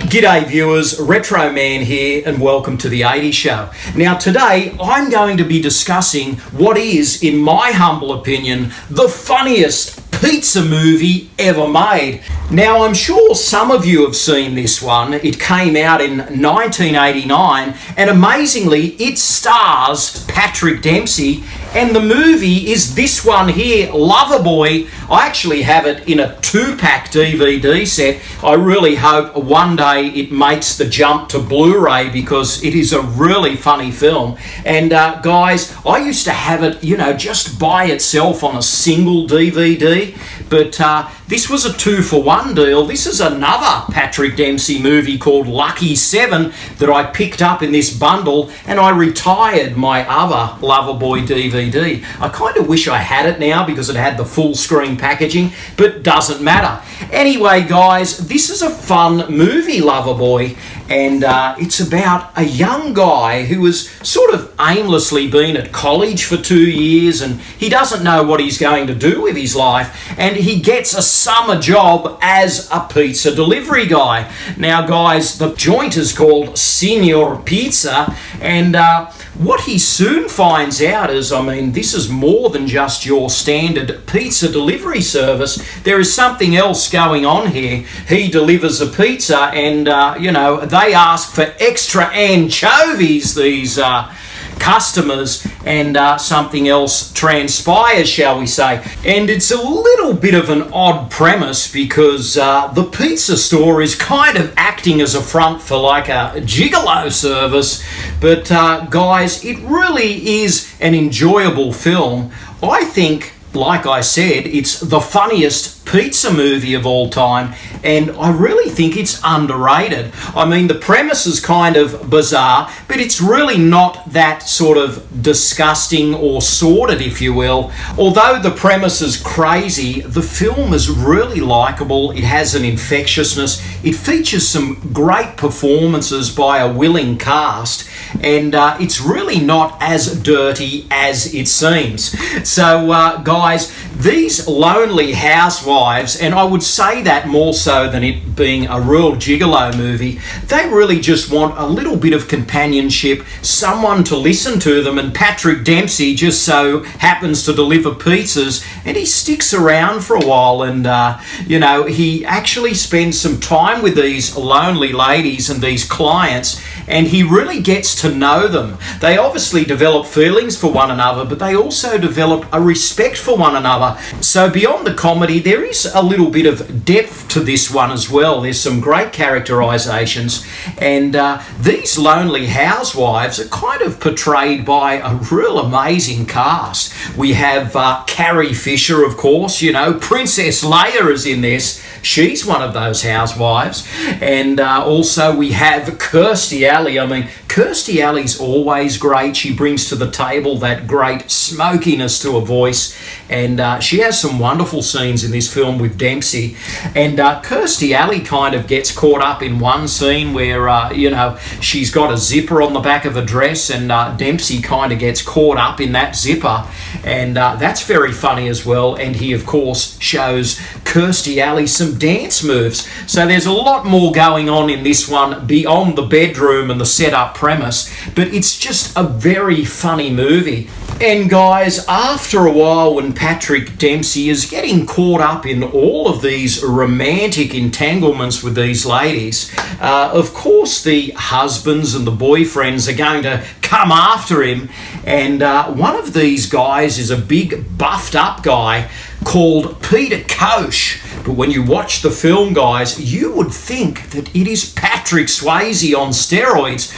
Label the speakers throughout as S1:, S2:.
S1: G'day viewers, Retro Man here and welcome to the 80s Show. Now today I'm going to be discussing what is, in my humble opinion, the funniest pizza movie ever made. Now I'm sure some of you have seen this one. It came out in 1989 and amazingly it stars Patrick Dempsey, and the movie is this one here, Loverboy. I actually have it in a 2-pack DVD set. I really hope one day it makes the jump to Blu-ray because it is a really funny film. And guys, I used to have it, just by itself on a single DVD, but this was a 2-for-1 deal. This is another Patrick Dempsey movie called Lucky 7 that I picked up in this bundle, and I retired my other Loverboy DVD. I kind of wish I had it now because it had the full screen packaging, but doesn't matter. Anyway, guys, this is a fun movie, Loverboy, and it's about a young guy who has sort of aimlessly been at college for 2 years and he doesn't know what he's going to do with his life, and he gets a summer job as a pizza delivery guy. Now, guys, the joint is called Signor Pizza, and what he soon finds out is, this is more than just your standard pizza delivery service. There is something else going on here. He delivers a pizza and, they ask for extra anchovies, these customers, and something else transpires, shall we say. And it's a little bit of an odd premise because the pizza store is kind of acting as a front for like a gigolo service. But guys, it really is an enjoyable film. I think, like I said, it's the funniest pizza movie of all time, and I really think it's underrated. The premise is kind of bizarre, but it's really not that sort of disgusting or sordid, if you will. Although the premise is crazy, the film is really likable. It has an infectiousness. It features some great performances by a willing cast, and it's really not as dirty as it seems. So, guys, these lonely housewives, and I would say that more so than it being a real gigolo movie, they really just want a little bit of companionship, someone to listen to them, and Patrick Dempsey just so happens to deliver pizzas, and he sticks around for a while, and he actually spends some time with these lonely ladies and these clients, and he really gets to know them. They obviously develop feelings for one another, but they also develop a respect for one another. So beyond the comedy, there is a little bit of depth to this one as well. There's some great characterizations, and these lonely housewives are kind of portrayed by a real amazing cast. We have Carrie Fisher, of course, Princess Leia is in this. She's one of those housewives. And also we have Kirstie Alley. Kirstie Alley's always great. She brings to the table that great smokiness to her voice, and she has some wonderful scenes in this film with Dempsey. And Kirstie Alley kind of gets caught up in one scene where, she's got a zipper on the back of a dress, and Dempsey kind of gets caught up in that zipper, and that's very funny as well. And he, of course, shows Kirstie Alley some dance moves. So there's a lot more going on in this one beyond the bedroom and the setup premise, but it's just a very funny movie. And guys, after a while, when Patrick Dempsey is getting caught up in all of these romantic entanglements with these ladies, of course the husbands and the boyfriends are going to come after him, and one of these guys is a big buffed up guy called Peter Koch. But when you watch the film, guys, you would think that it is Patrick Swayze on steroids.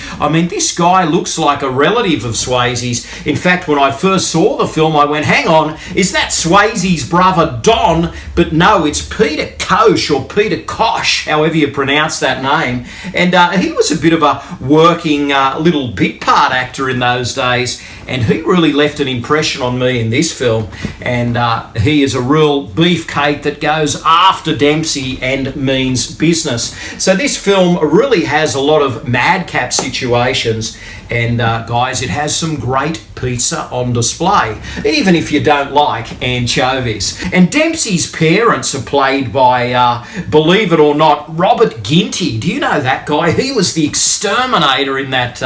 S1: This guy looks like a relative of Swayze's. In fact, when I first saw the film, I went, hang on, is that Swayze's brother Don? But no, it's Peter Koch, or Peter Koch, however you pronounce that name. And he was a bit of a working little bit part actor in those days, and he really left an impression on me in this film. And he is a real beefcake that goes after Dempsey and means business. So this film really has a lot of madcap situations, and guys, it has some great pizza on display, even if you don't like anchovies. And Dempsey's parents are played by, believe it or not, Robert Ginty. Do you know that guy? He was the exterminator in that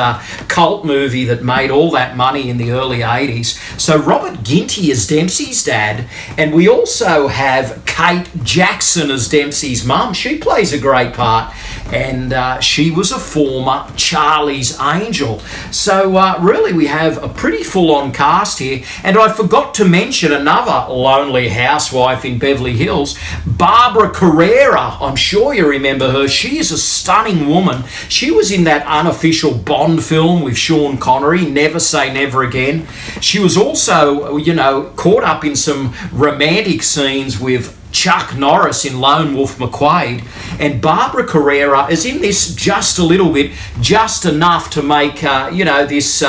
S1: cult movie that made all that money in the early 80s. So Robert Ginty is Dempsey's dad, and we also have Kate Jackson as Dempsey's mum. She plays a great part, and she was a former Charlie's Angel. So really we have a pretty full-on cast here. And I forgot to mention another lonely housewife in Beverly Hills, Barbara Carrera. I'm sure you remember her. She is a stunning woman. She was in that unofficial Bond film with Sean Connery, Never Say Never Again. She was also, caught up in some romantic scenes with Chuck Norris in Lone Wolf McQuade, and Barbara Carrera is in this just a little bit, just enough to make this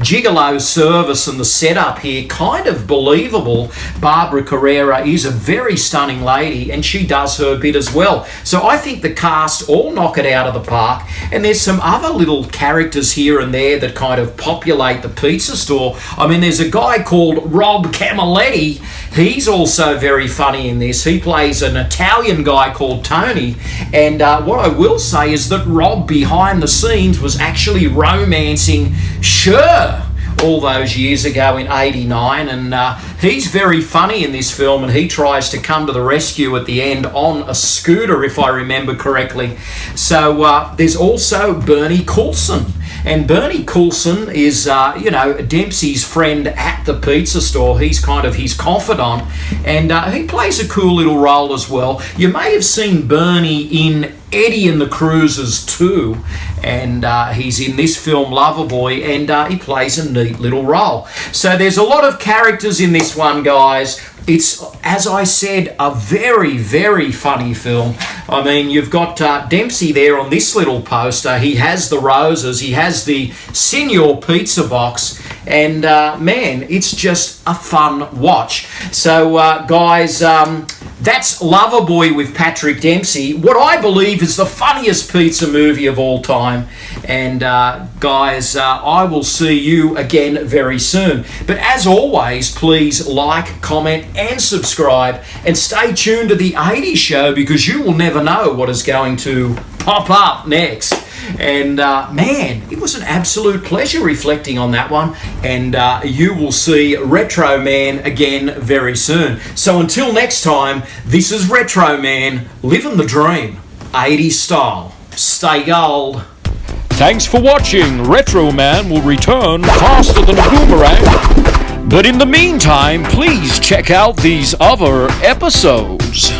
S1: gigolo service and the setup here kind of believable. Barbara Carrera is a very stunning lady, and she does her bit as well. So I think the cast all knock it out of the park, and there's some other little characters here and there that kind of populate the pizza store. I mean, there's a guy called Rob Camilletti. He's also very funny in this. He plays an Italian guy called Tony, and what I will say is that Rob behind the scenes was actually romancing Cher all those years ago in '89, and he's very funny in this film, and he tries to come to the rescue at the end on a scooter, if I remember correctly. So there's also Bernie Coulson. And Bernie Coulson is, Dempsey's friend at the pizza store. He's kind of his confidant, and he plays a cool little role as well. You may have seen Bernie in Eddie and the Cruisers too, and he's in this film Loverboy, and he plays a neat little role. So there's a lot of characters in this one, guys. It's, as I said, a very, very funny film. I mean, you've got Dempsey there on this little poster. He has the roses. He has the Signor pizza box. And, man, it's just a fun watch. So, guys, that's Loverboy with Patrick Dempsey, what I believe is the funniest pizza movie of all time. And guys, I will see you again very soon. But as always, please like, comment and subscribe, and stay tuned to the 80s show, because you will never know what is going to pop up next. And man, it was an absolute pleasure reflecting on that one, and you will see Retro Man again very soon. So until next time, this is Retro Man, living the dream, 80s style. Stay gold.
S2: Thanks for watching. Retro Man will return faster than a boomerang. But in the meantime, please check out these other episodes.